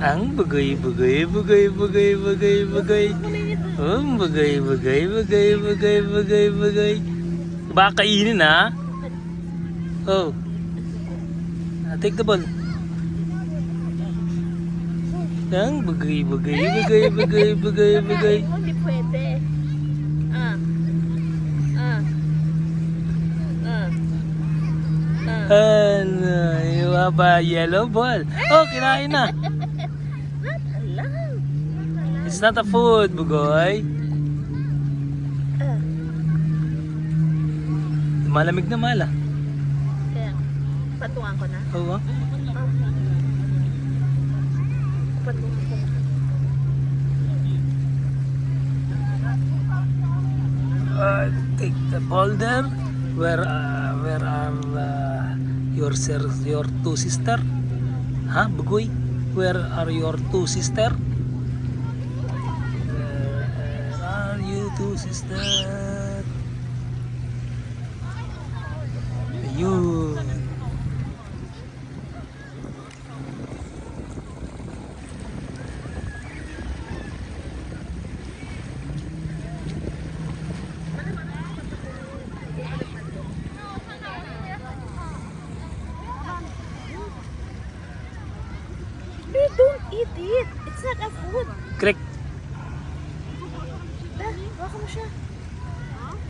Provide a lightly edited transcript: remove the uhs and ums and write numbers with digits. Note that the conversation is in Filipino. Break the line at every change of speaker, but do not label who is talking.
Ang bagay, bagay, bagay, bagay, bagay, bagay. Bagay, bagay, bagay, bagay, bagay, bagay. Baka kainin ha? Oh. Take the ball. Ang bagay, bagay, bagay, bagay, bagay, bagay.
Hindi pwede.
Ano, yung ba yellow ball? Oh, kinain na. It's not a food, bugoy. Malamig na mala.
Kaya, patungan ko na.
Oo.
Patungan ko na.
Take the folder. Where are your two sister? Ha, bugoy? Where are your two sister? Where are you two sister? Ayun.
Don't eat it. It's not a food.
Correct.
Baka mo siya.